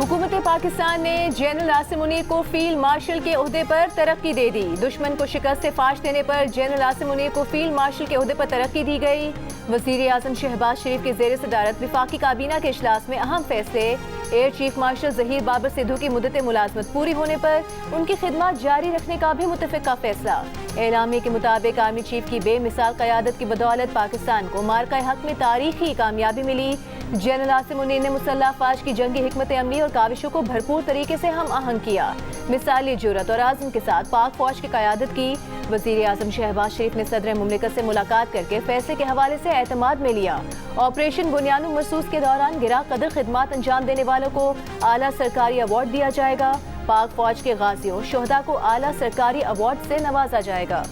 हुकूमत पाकिस्तान ने जनरल आसिम मुनीर को फील्ड मार्शल के ओहदे पर तरक्की दे दी। दुश्मन को शिकस्त से फाश देने पर जनरल आसिम मुनीर को फील्ड मार्शल के ओहदे पर तरक्की दी गई। वज़ीर आज़म शहबाज शरीफ के ज़ेर सदारत वफाकी काबीना के इजलास में अहम फैसले। Air chief marshal Zaheer Babar Sidhu की मुद्दत मुलाजमत पूरी होने पर उनकी खिदमत जारी रखने का भी मुतफ़िक़ा फैसला। एलामी के मुताबिक आर्मी चीफ की बेमिसाल क़यादत की बदौलत पाकिस्तान को मार्का हक में तारीखी कामयाबी मिली। जनरल आसिम मुनीर ने मुसल्लह अफ़वाज की जंगी हिकमत अमली और काविशों को भरपूर तरीके से हम आहंग किया। मिसाली जुर्रत और आज़म के साथ पाक फौज की क़यादत की। वज़ीर आज़म शहबाज शरीफ ने सदर मुमलिकत से मुलाकात करके फैसले के हवाले से एतमाद में लिया। ऑपरेशन बुनियाद मरसूस के दौरान गिरा कदर खिदमत अंजाम देने वालों को आला सरकारी अवार्ड दिया जाएगा। पाक फौज के गाजियों शोहदा को आला सरकारी अवार्ड से नवाजा जाएगा।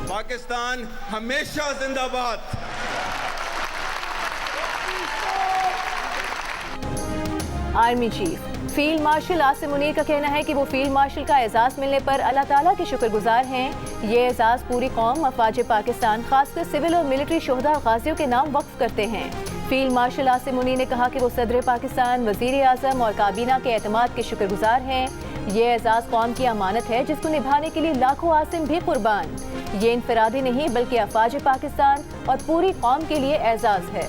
पाकिस्तान हमेशा जिंदाबाद। Army chief field marshal Asim Munir का कहना है कि वो फील्ड मार्शल का एजाज़ मिलने पर अल्लाह ताला के शुक्रगुजार हैं। ये एजाज़ पूरी कौम अफवाज पाकिस्तान खासकर सिविल और मिलिट्री शोहदा और गाजियों के नाम वक्फ करते हैं। फील्ड मार्शल आसिम मुनीर ने कहा कि वो सदर पाकिस्तान, वज़ीर आज़म और काबीना के एतमाद के शुक्रगुजार हैं। ये एजाज़ कौम की अमानत है जिसको निभाने के लिए लाखों आसिम भी कुर्बान। ये इनफरादी नहीं बल्कि अफवाज पाकिस्तान और पूरी कौम के लिए एजाज़ है।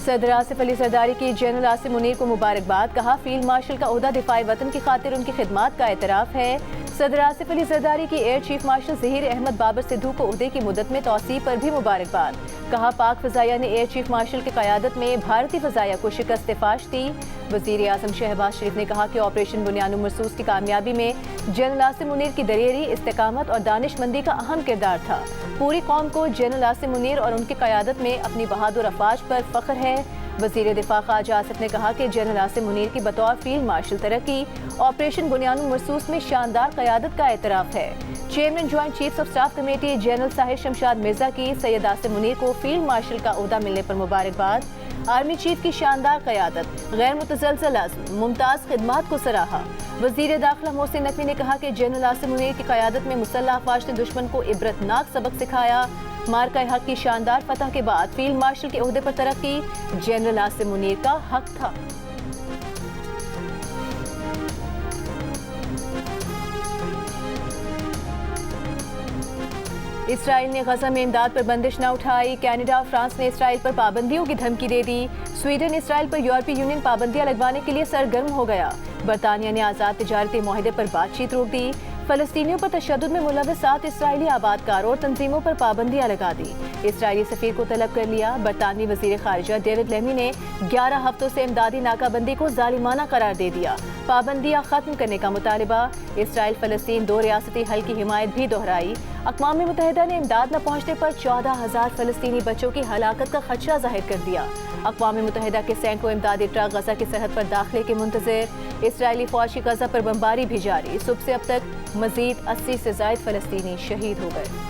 सदर आसिफ अली जरदारी की जनरल आसिम मुनीर को मुबारकबाद। कहा फील्ड मार्शल का ओहदा दिफाई वतन की खातिर उनकी खिदमत का एतराफ़ है। सदर आसिफ अली जरदारी की air chief marshal Zaheer Ahmed Babar Sidhu को ओहदे की मुद्दत में तौसीब पर भी मुबारकबाद। कहा पाक फ़ज़ाइया ने एयर चीफ मार्शल की क़यादत में भारतीय फ़ज़ाइया को शिकस्त फाश दी। वज़ीर आज़म शहबाज शरीफ ने कहा कि ऑपरेशन बुनियाद मरसूस की कामयाबी में जनरल आसिम मुनीर की दलेरी, इस्तेकामत और दानिशमंदी का अहम किरदार था। पूरी कौम को जनरल आसिम मुनीर और उनकी क़यादत में अपनी बहादुर अफवाज पर फ़ख्र है। वज़ीर दिफा ख्वाजा आसिफ ने कहा कि जनरल आसिम मुनीर की बतौर फील्ड मार्शल तरक्की ऑपरेशन बुनियाद मरसूस में शानदार क़यादत का एतराफ़ है। Chairman joint chiefs of staff committee general Sahir Shamshad Mirza की सैयद आसिम मुनीर को फील्ड मार्शल का ओहदा मिलने पर मुबारकबाद। आर्मी चीफ की शानदार क़यादत, गैर मुतज़लज़ल अज़्म, मुमताज़ खिदमात को सराहा। वज़ीर दाखिला मोहसिन नकवी ने कहा कि जनरल आसिम मुनीर की क़यादत में मुसल्लह अफ़वाज ने दुश्मन को इबरतनाक सबक सिखाया। मार्का हक की शानदार फतह के बाद फील्ड मार्शल के ओहदे पर तरक्की जनरल आसिम मुनीर का हक था। इसराइल ने गजा में इमदाद पर बंदिश न उठाई। कनाडा और फ्रांस ने इसराइल पर पाबंदियों की धमकी दे दी। स्वीडन इसराइल पर यूरोपीय यूनियन पाबंदियां लगवाने के लिए सरगर्म हो गया। बरतानिया ने आज़ाद तिजारती मुआहदे पर बातचीत रोक दी। फ़लस्तीनियों पर तशद्दुद में मुलव्वस 7 इसराइली आबादकारों और तंजीमों पर पाबंदियां लगा दी। इसराइली सफ़ीर को तलब कर लिया। बरतानवी वज़ीर ख़ारिजा डेविड लेमी ने 11 हफ्तों से इमदादी नाकाबंदी को ज़ालिमाना करार दे दिया। पाबंदियां ख़त्म करने का मुतालबा। इसराइल फ़लस्तीन 2 रियासती हल की हिमायत भी दोहराई। अक़वाम मुत्तहिदा ने इमदाद न पहुँचने पर 14,000 फ़लस्तीनी बच्चों की हलाकत का खदशा ज़ाहिर कर दिया। अक़वाम मुत्तहिदा के सैकड़ों इमदादी ट्रक गजा की सरहद पर दाखिले के मुंतज़िर। इसराइली फ़ौज की गजा पर बमबारी भी जारी। सुबह से अब तक मज़ीद 80 से ज़ायद फ़लस्तीनी शहीद हो गए।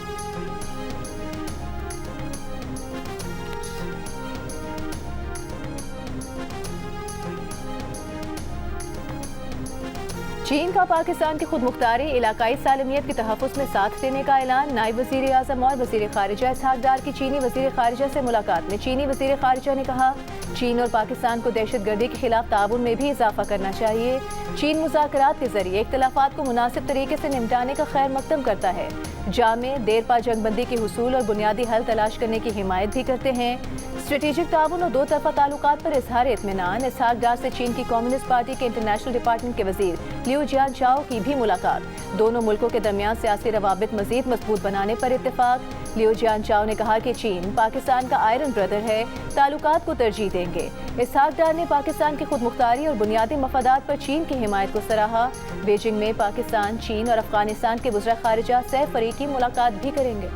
चीन का पाकिस्तान की खुद मुख्तारी इलाकाई सालमियत के तहफ़्फ़ुज़ में साथ देने का ऐलान। नायब वज़ीर आज़म और वज़ीर ख़ारिजा इसहाक़ डार की चीनी वज़ीर ख़ारिजा से मुलाकात में चीनी वज़ीर ख़ारिजा ने कहा चीन और पाकिस्तान को दहशतगर्दी के खिलाफ ताउन में भी इजाफा करना चाहिए। चीन मुज़ाकरात के ज़रिए इख्तिलाफ़ात को मुनासिब तरीके से निपटाने का खैर मकदम करता है। जामे देरपा जंगबंदी के हुसूल और बुनियादी हल तलाश करने की हिमायत भी करते हैं। स्ट्रेटेजिक ताउन और 2 तरफ़ा ताल्लुकात पर इजहार इत्मीनान। इसहाक़ डार से चीन की कम्युनिस्ट पार्टी के इंटरनेशनल डिपार्टमेंट के वज़ीर लियू जियानचाओ की भी मुलाकात। दोनों मुल्कों के दरमियान सियासी रवाबित मज़ीद मजबूत बनाने पर इत्तेफाक। लियू जियानचाओ ने कहा कि चीन पाकिस्तान का आयरन ब्रदर है, ताल्लुकात को तरजीह देंगे। इसहाक़ डार ने पाकिस्तान की खुद मुख्तारी और बुनियादी मफादात पर चीन की हिमायत को सराहा। बीजिंग में पाकिस्तान, चीन और अफगानिस्तान के वज़ीर ख़ारिजा सह फ़रीक़ी मुलाकात भी करेंगे।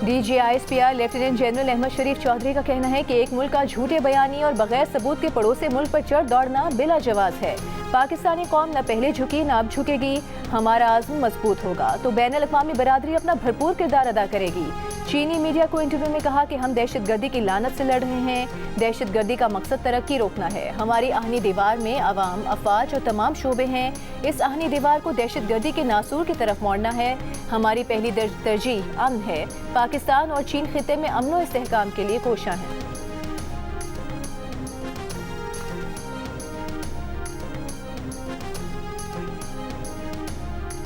DGISPR लेफ्टिनेंट जनरल अहमद शरीफ चौधरी का कहना है कि एक मुल्क का झूठे बयानी और बगैर सबूत के पड़ोसी मुल्क पर चढ़ दौड़ना बिला जवाज़ है। पाकिस्तानी कौम न पहले झुकी न अब झुकेगी, हमारा आज़्म मजबूत होगा तो बैनुल अक़वामी बरादरी अपना भरपूर किरदार अदा करेगी। चीनी मीडिया को इंटरव्यू में कहा कि हम दहशतगर्दी की लानत से लड़ रहे हैं। दहशतगर्दी का मकसद तरक्की रोकना है। हमारी आहनी दीवार में अवाम, अफवाज और तमाम शोबे हैं। इस आहनी दीवार को दहशतगर्दी के नासूर की तरफ मोड़ना है। हमारी पहली तरजीह अमन है। पाकिस्तान और चीन खिते में अमन और इस्तेहकाम के लिए कोशा है।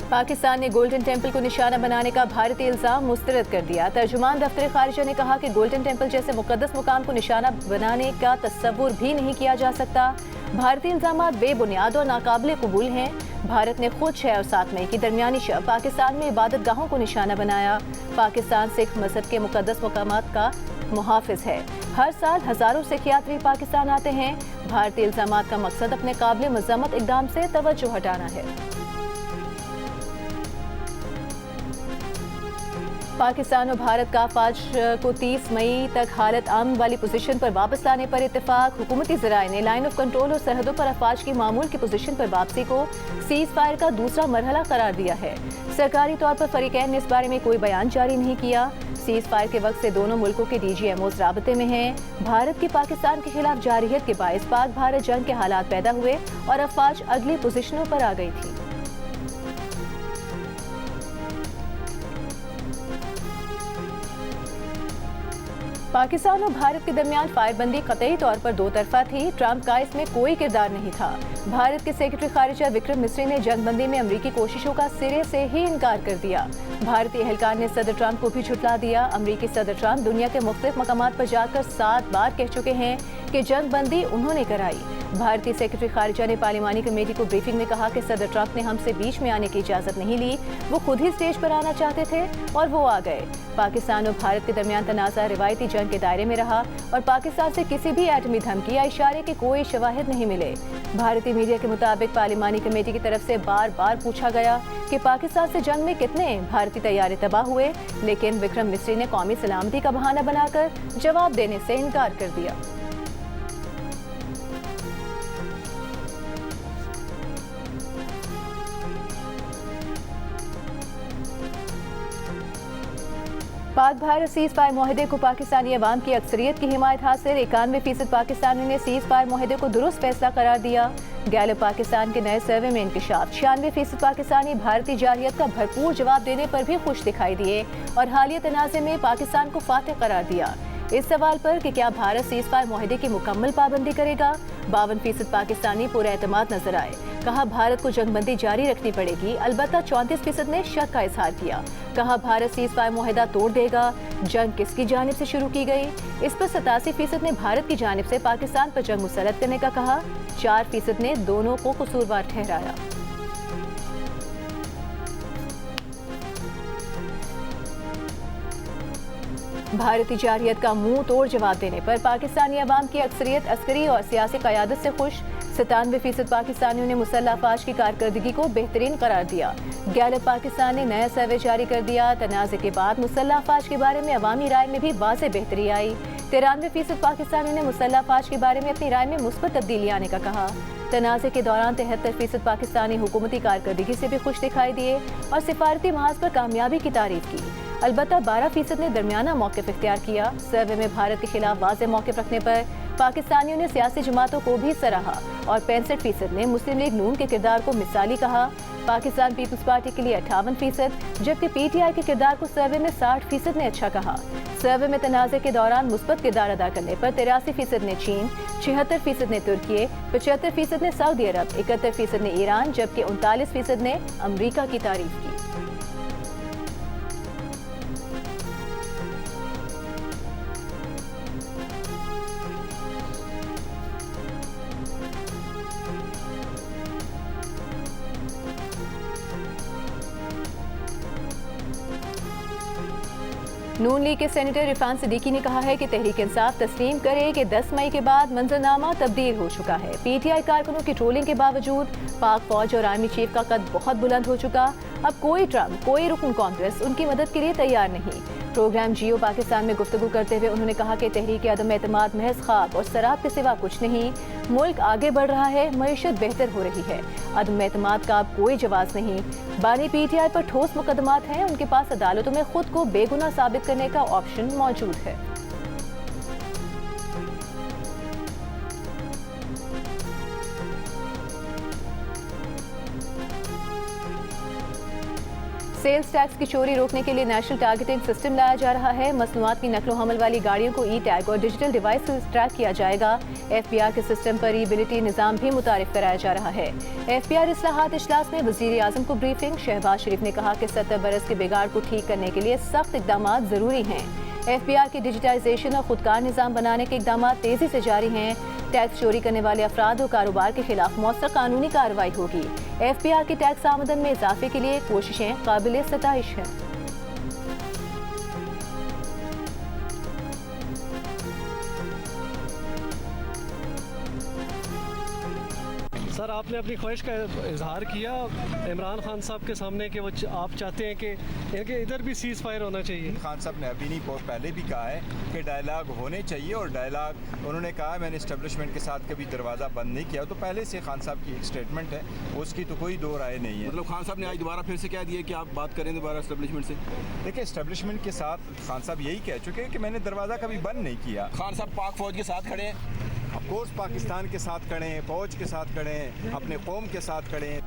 पाकिस्तान ने गोल्डन टेम्पल को निशाना बनाने का भारतीय इल्ज़ाम मुस्तरद कर दिया। तर्जुमान दफ्तर खारिजा ने कहा कि गोल्डन टेम्पल जैसे मुकद्दस मुकाम को निशाना बनाने का तस्वुर भी नहीं किया जा सकता। भारतीय इल्ज़ामात बेबुनियाद और नाकाबिले कबूल हैं। भारत ने खुद 6 और 7 मई की दरमियानी शब पाकिस्तान में इबादत गाहों को निशाना बनाया। पाकिस्तान सिख मजहब के मुकद्दस मुकामात का मुहाफिज है। हर साल हज़ारों सिख यात्री पाकिस्तान आते हैं। भारतीय इल्ज़ामात का मकसद अपने काबिल मज़म्मत इक़दाम से तवज्जो हटाना है। पाकिस्तान और भारत का अफवाज को 30 मई तक हालत अमन वाली पोजीशन पर वापस लाने पर इत्तेफाक। हुकूमती ज़राए ने लाइन ऑफ कंट्रोल और सरहदों पर अफवाज की मामूल की पोजीशन पर वापसी को सीज़ फायर का दूसरा मरहला करार दिया है। सरकारी तौर पर फरीकैन ने इस बारे में कोई बयान जारी नहीं किया। सीज़ फायर के वक्त से दोनों मुल्कों के DGMOs राबते में हैं। भारत की पाकिस्तान के खिलाफ जारहियत के बायस पाक भारत जंग के हालात पैदा हुए और अफवाज अगली पोजीशनों पर आ गई थी। पाकिस्तान और भारत के दरमियान फायरबंदी कतई तौर पर दो तरफा थी। ट्रंप का इसमें कोई किरदार नहीं था। भारत के सेक्रेटरी खारिजा विक्रम मिस्री ने जंगबंदी में अमरीकी कोशिशों का सिरे से ही इनकार कर दिया। भारतीय एहलकार ने सदर ट्रंप को भी झुठला दिया। अमरीकी सदर ट्रंप दुनिया के मुख्तलिफ मकामात पर जाकर 7 बार कह चुके हैं कि जंगबंदी उन्होंने कराई। भारतीय सेक्रेटरी खारिजा ने पार्लिमानी कमेटी को ब्रीफिंग में कहा कि सदर ट्रंप ने हमसे बीच में आने की इजाज़त नहीं ली। वो खुद ही स्टेज पर आना चाहते थे और वो आ गए। पाकिस्तान और भारत के दरमियान तनाज़ा रिवायती जंग के दायरे में रहा और पाकिस्तान से किसी भी एटमी धमकी या इशारे के कोई शवाहिद नहीं मिले। भारतीय मीडिया के मुताबिक पार्लिमानी कमेटी की तरफ से बार बार पूछा गया कि पाकिस्तान से जंग में कितने भारतीय तैयारे तबाह हुए, लेकिन विक्रम मिस्री ने कौमी सलामती का बहाना बनाकर जवाब देने से इनकार कर दिया। पाक भारत सीज़ फायर मुआहदे को पाकिस्तानी अवाम की अक्सरियत की हिमायत हासिल। 91% पाकिस्तानियों ने सीज़ फायर मुआहदे को दुरुस्त फैसला करार दिया। गैलप पाकिस्तान के नए सर्वे में इंकशाफ 96% पाकिस्तानी भारतीय जारहियत का भरपूर जवाब देने पर भी खुश दिखाई दिए और हालिया तनाज़े में पाकिस्तान को फातिह करार दिया। इस सवाल पर कि क्या भारत सीज़ फायर मुआहदे की मुकम्मल पाबंदी करेगा, 52% पाकिस्तानी पुरएतमाद नजर आए। कहा भारत को जंगबंदी जारी रखनी पड़ेगी। अलबत्ता 34% ने शक का इजहार किया। कहा भारत सीज़ फायर मुआहदा तोड़ देगा। जंग किसकी जानिब से शुरू की गई, इस पर 87% ने भारत की जानिब से पाकिस्तान पर जंग मुसल्लत करने का कहा। 4% ने दोनों को कसूरवार ठहराया। भारतीय जारहियत का मुंह तोड़ जवाब देने पर पाकिस्तानी अवाम की अक्सरियत अस्करी और सियासी क़यादत से खुश। 97% पाकिस्तानियों ने मुसल्लह अफवाज की कारकर्दगी को बेहतरीन करार दिया। गैलप पाकिस्तान ने नया सर्वे जारी कर दिया। तनाज़े के बाद मुसल्लह अफवाज के बारे में अवामी राय में भी वाज़ेह बेहतरी आई। 93% पाकिस्तानियों ने मुसल्लह अफवाज के बारे में अपनी राय में मुस्बत तब्दीली आने का कहा। तनाज़े के दौरान 73% पाकिस्तानी हुकूमती कारकर्दगी से भी खुश दिखाई दिए और सिफारती महाज पर कामयाबी की तारीफ की। अलबत्ता 12% ने दरमियाना मौक़िफ़ इख्तियार किया। सर्वे में भारत के खिलाफ वाज़ेह मौक़िफ़ रखने पर पाकिस्तानियों ने सियासी जमातों को भी सराहा और 65% ने मुस्लिम लीग नून के किरदार को मिसाली कहा। पाकिस्तान पीपल्स पार्टी के लिए 58%, जबकि PTI के किरदार को सर्वे में 60% ने अच्छा कहा। सर्वे में तनाज़े के दौरान मुस्बत किरदार अदा करने पर 83% ने चीन, 76% ने तुर्की, 75% ने सऊदी अरब, 71% ने ईरान, जबकि 39% ने अमरीका की तारीफ की। नून लीग के सेनेटर इरफान सिद्दीकी ने कहा है कि तहरीक इंसाफ तस्लीम करे कि 10 मई के बाद मंजरनामा तब्दील हो चुका है। PTI कारकुनों की ट्रोलिंग के बावजूद पाक फौज और आर्मी चीफ का कद बहुत बुलंद हो चुका। अब कोई ट्रंप, कोई रुकन कांग्रेस उनकी मदद के लिए तैयार नहीं। प्रोग्राम जियो पाकिस्तान में गुफ्तगू करते हुए उन्होंने कहा कि तहरीक अदम एतमाद महज ख्वाब और शराब के सिवा कुछ नहीं। मुल्क आगे बढ़ रहा है, मईशत बेहतर हो रही है, अदम एतमाद का अब कोई जवाब नहीं। बानी PTI पर ठोस मुकदमात हैं, उनके पास अदालतों में खुद को बेगुनाह साबित करने का ऑप्शन मौजूद है। सेल्स टैक्स की चोरी रोकने के लिए नेशनल टारगेटिंग सिस्टम लाया जा रहा है। मसनूआत की नकलो हमल वाली गाड़ियों को ई-टैग और डिजिटल डिवाइस से ट्रैक किया जाएगा। FPR के सिस्टम पर ई-बिलिटी निज़ाम भी मुतारिफ कराया जा रहा है। FPR इस्लाहात इजलास में वज़ीर आज़म को ब्रीफिंग। शहबाज शरीफ ने कहा कि 70 बरस के बिगाड़ को ठीक करने के लिए सख्त इकदाम ज़रूरी हैं। FPR की डिजिटाइजेशन और खुदकार निज़ाम बनाने के इकदाम तेज़ी से जारी हैं। टैक्स चोरी करने वाले अफराद और कारोबार के खिलाफ मौसर कानूनी कार्रवाई होगी। FPR की टैक्स आमदन में इजाफे के लिए कोशिशें काबिल सताइश हैं। सर, आपने अपनी ख्वाहिश का इजहार किया इमरान खान साहब के सामने कि वो आप चाहते हैं कि इनके इधर भी सीज़ फायर होना चाहिए। खान साहब ने अभी नहीं पहले भी कहा है कि डायलाग होने चाहिए और डायलाग उन्होंने कहा मैंने इस्टेब्लिशमेंट के साथ कभी दरवाज़ा बंद नहीं किया। तो पहले से खान साहब की एक स्टेटमेंट है, उसकी तो कोई दो राय नहीं है। मतलब खान साहब ने आज दोबारा फिर से कह दिया कि आप बात करें दोबारा इस्टेब्लिशमेंट से। देखिए, इस्टेब्लिशमेंट के साथ खान साहब यही कह चुके हैं कि मैंने दरवाज़ा कभी बंद नहीं किया। खान साहब पाक फौज के साथ खड़े हैं, ऑफकोर्स पाकिस्तान के साथ खड़े हैं, फौज के साथ खड़े हैं, अपने कौम के साथ खड़े हैं।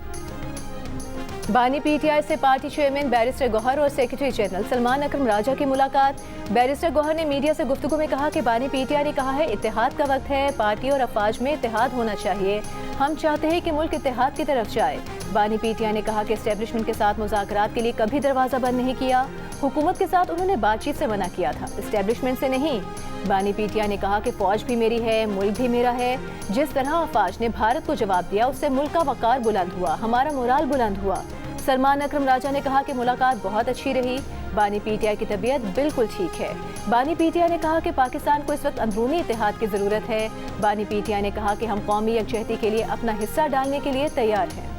बानी PTI से पार्टी चेयरमैन बैरिस्टर गौहर और सेक्रेटरी जनरल सलमान अकरम राजा की मुलाकात। बैरिस्टर गौहर ने मीडिया से गुफ्तगू में कहा कि बानी PTI ने कहा है इत्तेहाद का वक्त है, पार्टी और अफवाज में इत्तेहाद होना चाहिए। हम चाहते हैं कि मुल्क इत्तेहाद की तरफ जाए। बानी PTI ने कहा कि एस्टेब्लिशमेंट के साथ मुज़ाकरात के लिए कभी दरवाज़ा बंद नहीं किया। हुकूमत के साथ उन्होंने बातचीत से मना किया था, एस्टेब्लिशमेंट से नहीं। बानी PTI ने कहा कि फौज भी मेरी है, मुल्क भी मेरा है। जिस तरह अफवाज ने भारत को जवाब दिया उससे मुल्क का वक़ार बुलंद हुआ, हमारा मोराल बुलंद हुआ। सलमान अकरम राजा ने कहा कि मुलाकात बहुत अच्छी रही। बानी PTI की तबीयत बिल्कुल ठीक है। बानी PTI ने कहा कि पाकिस्तान को इस वक्त अंदरूनी इत्तेहाद की ज़रूरत है। बानी PTI ने कहा कि हम कौमी यकजहती के लिए अपना हिस्सा डालने के लिए तैयार हैं।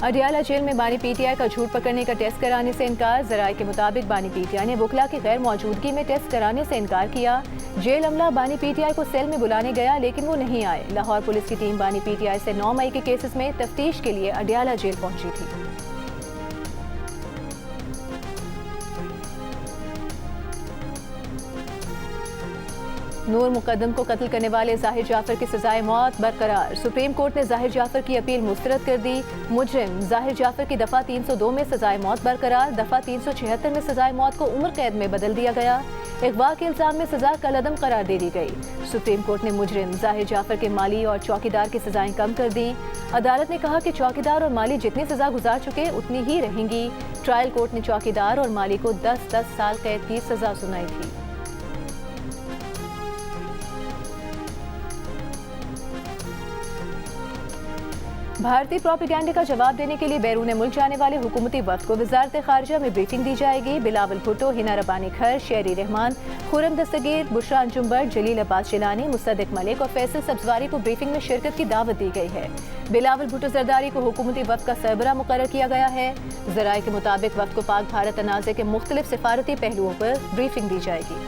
अडियाला जेल में बानी PTI का झूठ पकड़ने का टेस्ट कराने से इनकार। जराये के मुताबिक बानी PTI ने वकला की गैर मौजूदगी में टेस्ट कराने से इनकार किया। जेल अमला बानी PTI को सेल में बुलाने गया लेकिन वो नहीं आए। लाहौर पुलिस की टीम बानी PTI से 9 मई के केसेस में तफ्तीश के लिए अडियाला जेल पहुंची थी। नूर मुकद्दम को कत्ल करने वाले जाहिर जाफर की सजाए मौत बरकरार। सुप्रीम कोर्ट ने जाहिर जाफर की अपील मुस्तरद कर दी। मुजरिम जाहिर जाफर की दफ़ा 302 में सजाए मौत बरकरार। दफ़ा 376 में सजाए मौत को उम्र कैद में बदल दिया गया। अगवा के इल्जाम में सजा कलअदम करार दे दी गई। सुप्रीम कोर्ट ने मुजरिम जाहिर जाफर के माली और चौकीदार की सजाएं कम कर दी। अदालत ने कहा कि चौकीदार और माली जितनी सजा गुजार चुके उतनी ही रहेंगी। ट्रायल कोर्ट ने चौकीदार और माली को 10-10 साल कैद की सजा सुनाई थी। भारतीय प्रोपेगेंडा का जवाब देने के लिए बैरून मुल्क जाने वाले हुकूमती वफ्द को वजारत खारजा में ब्रीफिंग दी जाएगी। बिलावल भुट्टो, हिना रब्बानी खर, शेरी रहमान, खुरम दस्तगीर, बुशरा अंजुम्बर, जलील अब्बास जिलानी, मुसद्दिक मलिक और फैसल सब्जवारी को ब्रीफिंग में शिरकत की दावत दी गई है। बिलावल भुट्टो जरदारी को हुकूमती वफ्द का सरबराह मुकर्रर किया गया है। जराये के मुताबिक वफ्द को पाक भारत तनाज़े के मुख्तलिफ सिफारती पहलुओं पर ब्रीफिंग दी जाएगी।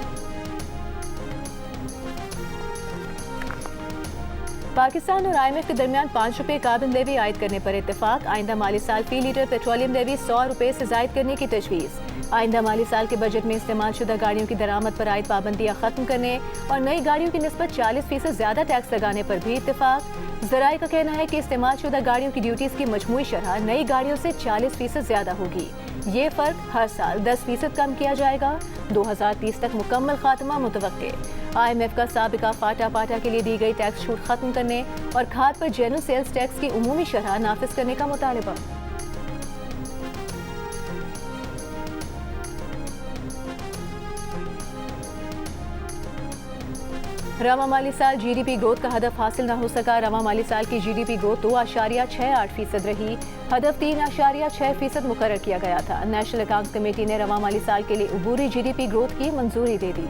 पाकिस्तान और IMF के दरमियान 5 रुपये कार्बन लेवी आयद करने पर इत्तेफाक। आइंदा माली साल फी लीटर पेट्रोलियम लेवी 100 रुपये से जायद करने की तजवीज़। आइंदा माली साल के बजट में इस्तेमालशुदा गाड़ियों की दरामद पर आयद पाबंदियाँ खत्म करने और नई गाड़ियों की निस्बत 40% ज़्यादा टैक्स लगाने पर भी इत्तेफाक। ज़राए का कहना है कि इस्तेमालशुदा गाड़ियों की ड्यूटीज़ की मजमूई शरह नई गाड़ियों से 40% ज़्यादा होगी। ये फ़र्क हर साल 10% कम किया जाएगा। 2030 तक मुकम्मल खात्मा मुतवक्के। IMF का साबिका फाटा पाटा के लिए दी गई टैक्स छूट खत्म करने और खाद पर जनरल सेल्स टैक्स की उमूमी शरह नाफिज करने का मुतालबा। रवा माली साल GDP ग्रोथ का हदफ हासिल न हो सका। रवा माली साल की GDP ग्रोथ 2.68% रही। हदफ 3.6% मुकर्रर किया गया था। नेशनल अकाउंट्स कमेटी ने रवा माली साल के लिए अबूरी GDP ग्रोथ की मंजूरी दे दी।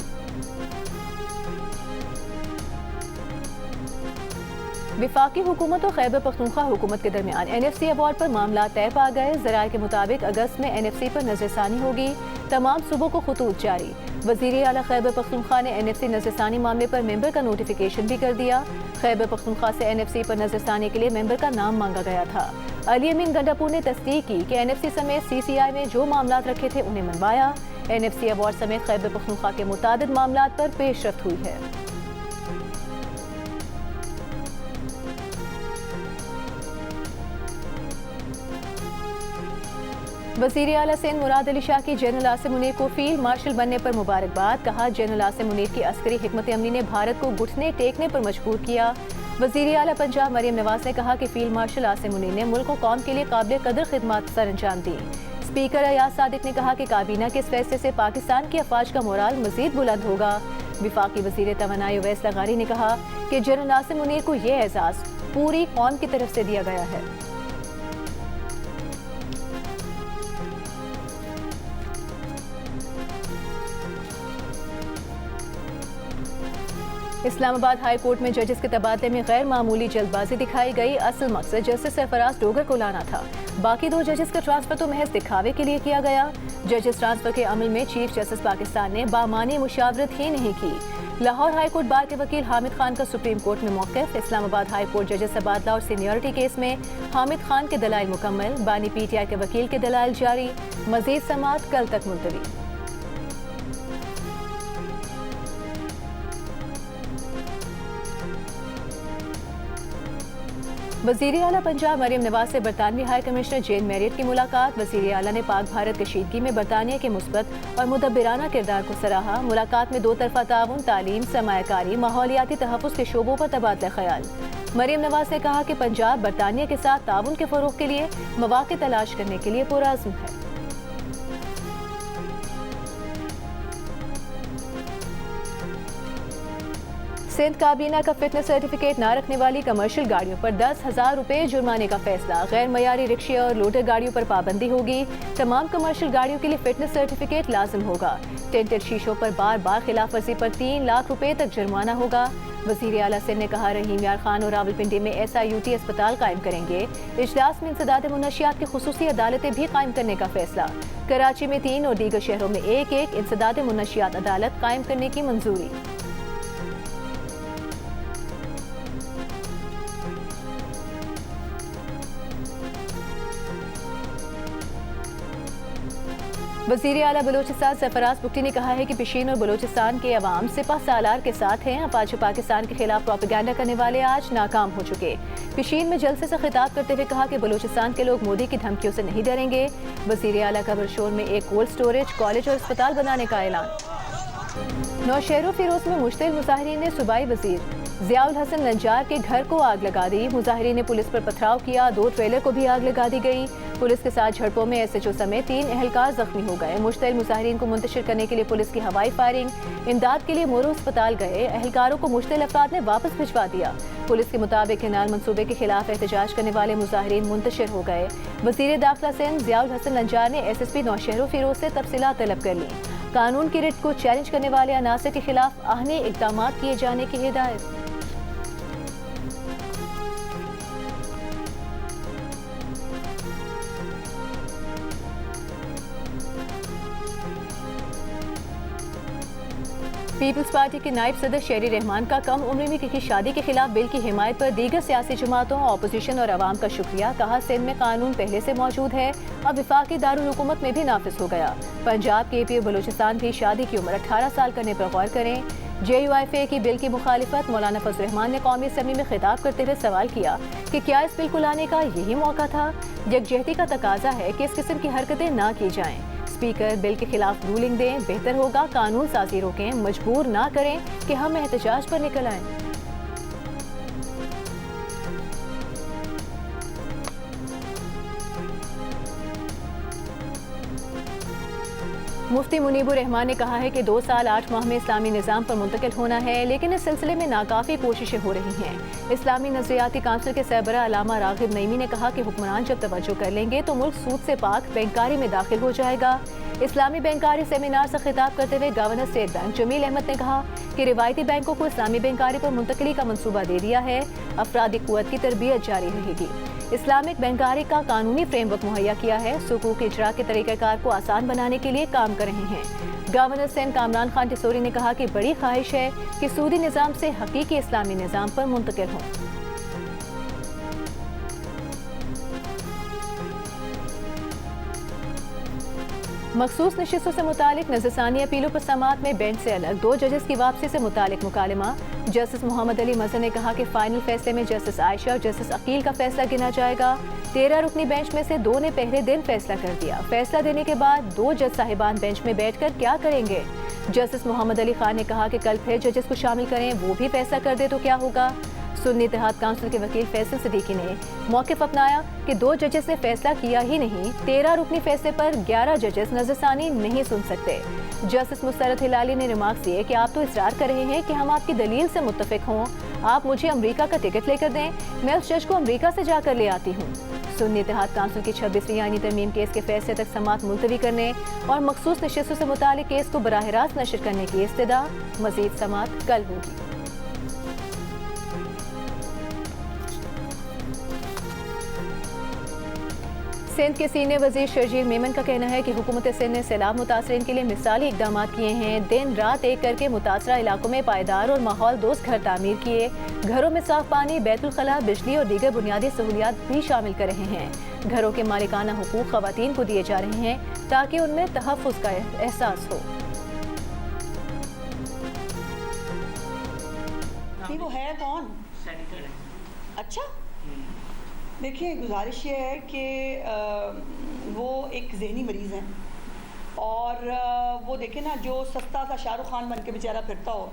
विफाकी हुकूमत और खैबर पख्तूनख्वा हुकूमत के दरमियान NFC अवार्ड पर मामला तय पा गए। ज़राए के मुताबिक अगस्त में NFC पर नजरसानी होगी। तमाम सूबों को खतूत जारी। वज़ीर आला खैबर पख्तूनख्वा ने NFC नजरसानी मामले पर मेंबर का नोटिफिकेशन भी कर दिया। खैबर पख्तूनख्वा से NFC पर नजरसानी के लिए मेंबर का नाम मांगा गया था। अली अमीन गंडापुर ने तस्दीक की कि NFC समेत CCI में जो मामलात रखे थे उन्हें मनवाया। NFC अवार्ड समेत खैबर पख्तूनख्वा के मुतादिद मामलात पर पेशरफ्त हुई है। वज़ीर आला सिंध मुराद अली शाह की जनरल आसिम मुनीर को फील्ड मार्शल बनने पर मुबारकबाद। कहा, जनरल आसिम मुनीर की अस्करी हिकमत अमली ने भारत को घुटने टेकने पर मजबूर किया। वज़ीर आला पंजाब मरियम नवाज ने कहा कि फील्ड मार्शल आसिम मुनीर ने मुल्क और कौम के लिए काबिल कदर खिदमत सर अंजाम दी। स्पीकर अयाज सादिक ने कहा कि काबीना के इस फैसले से पाकिस्तान की अफवाज का मोराल मजीद बुलंद होगा। विफाकी वज़ीर तवानाई उवैस लगारी ने कहा कि जनरल आसिम मुनीर को यह एजाज़ पूरी कौम की तरफ से दिया गया है। इस्लामाबाद हाई कोर्ट में जजेस के तबादले में गैर मामूली जल्दबाजी दिखाई गई। असल मकसद जस्टिस सरफराज डोगर को लाना था। बाकी 2 जजेस का ट्रांसफर तो महज दिखावे के लिए किया गया। जजेस ट्रांसफर के अमल में चीफ जस्टिस पाकिस्तान ने बामानी मुशावरत ही नहीं की। लाहौर हाई कोर्ट बार के वकील हामिद खान का सुप्रीम कोर्ट में मौक़िफ़। इस्लामाबाद हाई कोर्ट जजेस तबादला और सीनियरिटी केस में हामिद खान के दलाइल मुकम्मल। बानी PTI के वकील के दलाइल जारी। मजीद समाअत कल तक मुलतवी। वज़ीर आला पंजाब मरियम नवाज से बरतानवी हाई कमिश्नर जेन मैरियट की मुलाकात। वज़ीर आला ने पाक भारत कशीदगी में बरतानिया के मुस्बत और मुदब्बिराना किरदार को सराहा। मुलाकात में 2 तरफ़ा ताउन, तालीम, सरमायाकारी, माहौलियाती तहफ़्फ़ुज़ के शोबों पर तबादला ख्याल। मरियम नवाज ने कहा कि पंजाब बरतानिया के साथ ताउन के फ़रोग़ के लिए मौक़े तलाश करने के लिए पुरअज़्म है। सिंध काबीना का फिटनेस सर्टिफिकेट न रखने वाली कमर्शियल गाड़ियों पर 10,000 रुपये जुर्माने का फैसला। गैर मयारी रिक्शे और लोडर गाड़ियों पर पाबंदी होगी। तमाम कमर्शियल गाड़ियों के लिए फिटनेस सर्टिफिकेट लाजिम होगा। टेंटेड शीशों पर बार बार खिलाफ वर्जी पर 3 लाख रुपए तक जुर्माना होगा। वज़ीर आला सिंध ने कहा, रहीम यार खान और रावलपिंडी में SIUT अस्पताल कायम करेंगे। इजलास में इंसदाद मुनशियात की खुसूसी अदालतें भी कायम करने का फैसला। कराची में 3 और दीगर शहरों में 1-1 इंसदाद मुनशियात अदालत कायम करने की मंजूरी। वज़ीर आला बलोचिस्तान सरफराज बुगटी ने कहा है कि पिशीन और बलोचिस्तान के अवाम सिपा सालार के साथ हैं। अपाचे पाकिस्तान के खिलाफ प्रोपेगेंडा करने वाले आज नाकाम हो चुके। पिशीन में जलसे से खिताब करते हुए कहा कि बलोचिस्तान के लोग मोदी की धमकियों से नहीं डरेंगे। वज़ीर आला का बरशोर में एक कोल्ड स्टोरेज, कॉलेज और अस्पताल बनाने का ऐलान। नौशहरों फिरोज में मुश्तिल मुजाहिरीन ने सूबाई वज़ीर ज़ियाउल हसन लंजार के घर को आग लगा दी। मुजाहिरीन ने पुलिस पर पथराव किया। 2 ट्रेलर को भी आग लगा दी गई। पुलिस के साथ झड़पों में SHO समेत 3 एहलकार जख्मी हो गए। मुश्तिल मुजाहिरीन को मुंतशिर करने के लिए पुलिस की हवाई फायरिंग। इमदाद के लिए मोरो अस्पताल गए एहलकारों को मुश्तिल अफराद ने वापस भिजवा दिया। पुलिस के मुताबिक हिनाल मंसूबे के खिलाफ एहतजाज करने वाले मुजाहिरीन मुंतशिर हो गए। वज़ीर दाखिला सिंध ज़ियाउल हसन लंजार ने SSP नौशहरों फिरोज से तफसीलात तलब कर ली। कानून की रिट को चैलेंज करने वाले अनासर के खिलाफ आहने इक़दाम किए जाने की हिदायत। पीपल्स पार्टी के नायब सदर शेरी रहमान का कम उम्र में की शादी के खिलाफ बिल की हिमायत पर दीगर सियासी जमातों, अपोजिशन और अवाम का शुक्रिया। कहा, सिंध में कानून पहले से मौजूद है, अब विफाकी दारुल हुकूमत में भी नाफिज हो गया। पंजाब, KP और बलूचिस्तान भी शादी की उम्र 18 साल करने पर गौर करें। JUIFA की बिल की मुखालिफत मौलाना फजल रहमान ने कौमी असम्बली में खिताब करते हुए सवाल किया कि क्या इस बिल को लाने का यही मौका था। यकजहती का तकाजा है कि इस किस्म की हरकतें ना की जाएं। स्पीकर बिल के खिलाफ रूलिंग दें। बेहतर होगा कानून साजी रोकें, मजबूर ना करें कि हम एहतजाज पर निकल आएं। मुफ्ती मुनीबुर रहमान ने कहा है कि 2 साल 8 माह में इस्लामी निज़ाम पर मुंतकिल होना है, लेकिन इस सिलसिले में नाकाफ़ी कोशिशें हो रही हैं। इस्लामी नज़रियाती काउंसिल के सरबराह अल्लामा रागिब नईमी ने कहा कि हुक्मरान जब तवज्जो कर लेंगे तो मुल्क सूद से पाक बैंकारी में दाखिल हो जाएगा। इस्लामी बैंकारी सेमिनार से खिताब करते हुए governor state bank Jameel Ahmed ने कहा कि रिवायती बैंकों को इस्लामी बैंकारी पर मुंतकिली का मंसूबा दे दिया है। अफरादी कुव्वत की तरबियत जारी रहेगी। इस्लामिक बैंकारी का कानूनी फ्रेमवर्क मुहैया किया है। सुकूक इजरा के तरीक़ाकार को आसान बनाने के लिए काम कर रहे हैं। गवर्नर सिंध कामरान खान टिसोरी ने कहा कि बड़ी ख्वाहिश है कि सूदी निज़ाम से हकीकी इस्लामी निज़ाम पर मुंतकिल हों। मखसूस नशिस्तों से मुतालिक नज़रसानी अपीलों पर समाअत में बेंच से अलग 2 जजेस की वापसी से मुतालिक मुकालमा। जस्टिस मोहम्मद अली मज़हर ने कहा कि फाइनल फैसले में जस्टिस आयशा और जस्टिस अकील का फैसला गिना जाएगा। 13 रुकनी बेंच में से 2 ने पहले दिन फैसला कर दिया। फैसला देने के बाद 2 जज साहिबान बेंच में बैठकर क्या करेंगे? जस्टिस मोहम्मद अली खान ने कहा कि कल फिर जजेस को शामिल करें, वो भी फैसला कर दे तो क्या होगा। सुन्नी इत्तेहाद काउंसिल के वकील फैसल सिद्दीकी ने मौक़िफ़ अपनाया कि 2 जजेस ने फैसला किया ही नहीं, 13 रुकनी फैसले पर 11 जजेस नज़रसानी नहीं सुन सकते। जस्टिस मुस्तरद हिलाली ने रिमार्क दिए कि आप तो इसरार कर रहे हैं कि हम आपकी दलील से मुत्तफ़िक हों, आप मुझे अमरीका का टिकट लेकर दें, मैं उस जज को अमरीका से जाकर ले आती हूँ। सुन्नी इत्तेहाद काउंसिल की 26वीं आईनी तरमीम केस के फैसले तक समाअत मुलतवी करने और मखसूस नशिस्तों से मुतालिक केस को बराह रास्त नशर करने की इस्तदा। मज़ीद समाअत कल होगी। सिंध के सीनियर वजीर शर्जील मेमन का कहना है कि हुकूमत सिंध ने सैलाब मुतासरीन के लिए मिसाली इकदाम किए हैं। दिन रात एक करके मुतासरा इलाकों में पायदार और माहौल दोस्त घर तामीर किए। घरों में साफ पानी, बैतुल खला, बिजली और दीगर बुनियादी सहूलियात भी शामिल कर रहे हैं। घरों के मालिकाना हुकूक खवातीन को दिए जा रहे हैं ताकि उनमें तहफ़्फ़ुज़ का एहसास हो। वो है कौन? अच्छा, देखिए गुजारिश ये है कि वो एक ज़हनी मरीज़ हैं और वो देखें ना, जो सस्ता सा शाहरुख खान बन के बेचारा फिरता हो,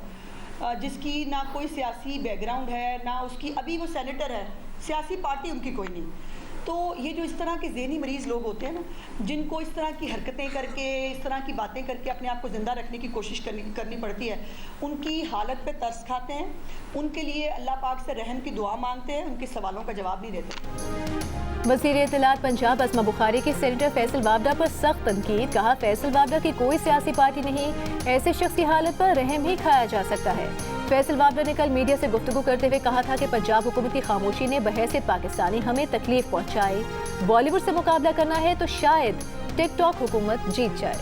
जिसकी ना कोई सियासी बैकग्राउंड है, ना उसकी, अभी वो सेनेटर है, सियासी पार्टी उनकी कोई नहीं। तो ये जो इस तरह के ज़हनी मरीज़ लोग होते हैं ना, जिनको इस तरह की हरकतें करके, इस तरह की बातें करके अपने आप को ज़िंदा रखने की कोशिश करनी पड़ती है, उनकी हालत पे तरस खाते हैं, उनके लिए अल्लाह पाक से रहम की दुआ मांगते हैं, उनके सवालों का जवाब नहीं देते। वज़ीर इत्तलात पंजाब अस्मा बुखारी की सेनेटर फैसल वावडा पर सख्त तनकीद। कहा, फैसल वावडा की कोई सियासी पार्टी नहीं, ऐसे शख्स की हालत पर रहम ही खाया जा सकता है। फैसल वावडा ने कल मीडिया से गुफ्तगू करते हुए कहा था कि पंजाब हुकूमत की खामोशी ने बहैसियत पाकिस्तानी हमें तकलीफ पहुंचाई। बॉलीवुड से मुकाबला करना है तो शायद टिकटॉक हुकूमत जीत जाए।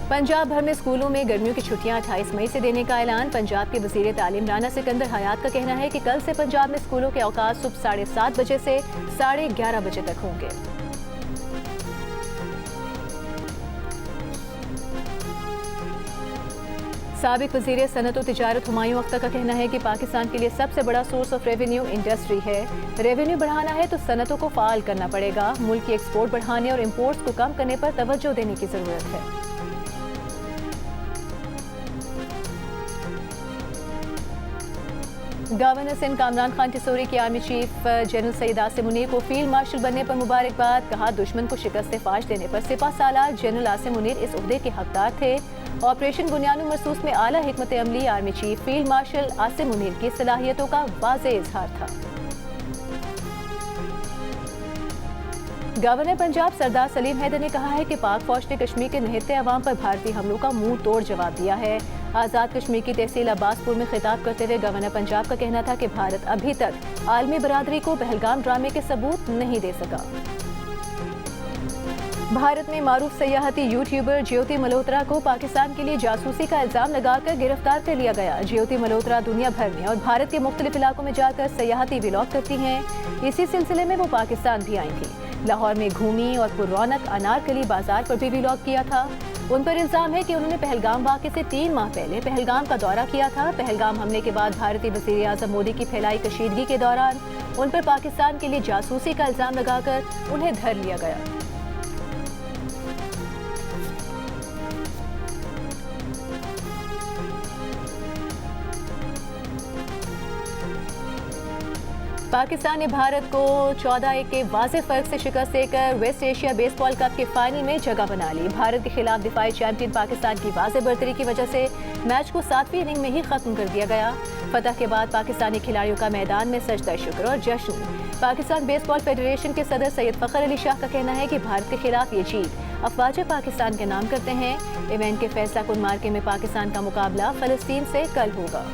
पंजाब भर में स्कूलों में गर्मियों की छुट्टियां 28 मई से देने का ऐलान। पंजाब के वज़ीर तालीम राना सिकंदर हयात का कहना है कि कल से पंजाब में स्कूलों के औकात सुबह 7:30 बजे से 11:30 बजे तक होंगे। साबिक वज़ीर सनत और तिजारत हुमायूं अख्तर का कहना है कि पाकिस्तान के लिए सबसे बड़ा सोर्स ऑफ रेवेन्यू इंडस्ट्री है। रेवेन्यू बढ़ाना है तो सनतों को फ़ाल करना पड़ेगा। मुल्क की एक्सपोर्ट बढ़ाने और इम्पोर्ट्स को कम करने पर तवज्जो देने की ज़रूरत है। गवर्नर सिंध कामरान खान टिसोरी की army chief general Syed Asim Munir को फील्ड मार्शल बनने पर मुबारकबाद। कहा, दुश्मन को शिकस्त फाश देने पर सिपह सालार जनरल आसिम मुनीर इस ओहदे के हकदार थे। ऑपरेशन बुनियानु मरसूस में आला हिकमत अमली army chief field marshal Asim Munir की सलाहियतों का वाज़ेह इजहार था। गवर्नर पंजाब सरदार सलीम हैदर ने कहा है कि पाक फौज ने कश्मीर के निहत्ते अवाम पर भारतीय हमलों का मुंह तोड़ जवाब दिया है। आज़ाद कश्मीर की तहसील अब्बासपुर में खिताब करते हुए गवर्नर पंजाब का कहना था कि भारत अभी तक आलमी बरादरी को पहलगाम ड्रामे के सबूत नहीं दे सका। भारत में मारूफ सयाहती यूट्यूबर ज्योति मल्होत्रा को पाकिस्तान के लिए जासूसी का इल्जाम लगाकर गिरफ्तार कर लिया गया। ज्योति मल्होत्रा दुनिया भर में और भारत के मुख्तलिफ इलाकों में जाकर सयाहती व्लॉग करती हैं। इसी सिलसिले में वो पाकिस्तान भी आई थी। लाहौर में घूमी और पुररौनक अनारकली बाजार पर भी व्लॉग किया था। उन पर इल्जाम है कि उन्होंने पहलगाम वाक़े से 3 माह पहले पहलगाम का दौरा किया था। पहलगाम हमले के बाद भारतीय वज़ीर आज़म मोदी की फैलाई कशीदगी के दौरान उन पर पाकिस्तान के लिए जासूसी का इल्जाम लगाकर उन्हें धर लिया गया। पाकिस्तान ने भारत को 14-1 के वाज़ेह फर्क से शिकस्त देकर वेस्ट एशिया बेसबॉल कप के फाइनल में जगह बना ली। भारत के खिलाफ दिफाई चैंपियन पाकिस्तान की वाज़ेह बर्तरी की वजह से मैच को 7वीं इनिंग में ही खत्म कर दिया गया। फतह के बाद पाकिस्तानी खिलाड़ियों का मैदान में सजदा शुक्र और जश्न। पाकिस्तान बेसबॉल फेडरेशन के सदर सैयद फ़खर अली शाह का कहना है कि भारत के खिलाफ ये जीत अफवाज पाकिस्तान के नाम करते हैं। इवेंट के फैसला कुन मार्के में पाकिस्तान का मुकाबला फ़लस्तीन से कल होगा।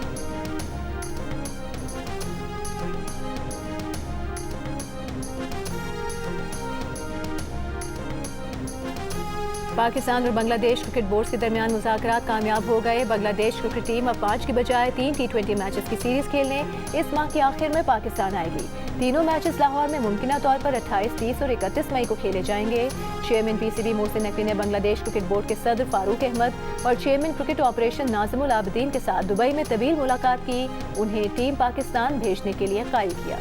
पाकिस्तान और बांग्लादेश क्रिकेट बोर्ड के दरमियान मुज़ाकरात कामयाब हो गए। बांग्लादेश क्रिकेट टीम अब 5 की बजाय 3 T20 मैचेस की सीरीज खेलने इस माह के आखिर में पाकिस्तान आएगी। तीनों मैचेस लाहौर में मुमकिना तौर पर 28, 30 और 31 मई को खेले जाएंगे। चेयरमैन PCB मोहसिन नकवी ने बांग्लादेश क्रिकेट बोर्ड के सदर फारूक अहमद और चेयरमैन क्रिकेट ऑपरेशन नाज़िमुल आबिदीन के साथ दुबई में तवील मुलाकात की। उन्हें टीम पाकिस्तान भेजने के लिए कायल किया।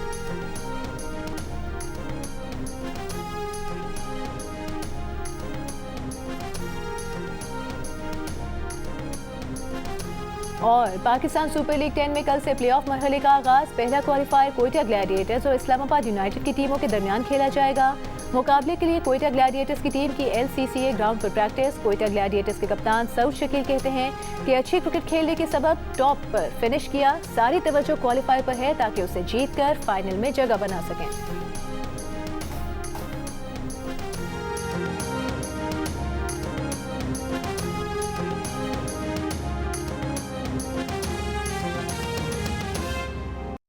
और पाकिस्तान सुपर लीग 10 में कल से प्लेऑफ मरहले का आगाज। पहला क्वालिफायर कोयटा ग्लैडिएटर्स और इस्लामाबाद यूनाइटेड की टीमों के दरमियान खेला जाएगा। मुकाबले के लिए कोयटा ग्लैडिएटर्स की टीम की LCCA ग्राउंड पर प्रैक्टिस। कोयटा ग्लैडिएटर्स के कप्तान सऊद शकील कहते हैं कि अच्छी क्रिकेट खेलने के सबब टॉप पर फिनिश किया। सारी तवज्जो क्वालिफायर पर है ताकि उसे जीतकर फाइनल में जगह बना सकें।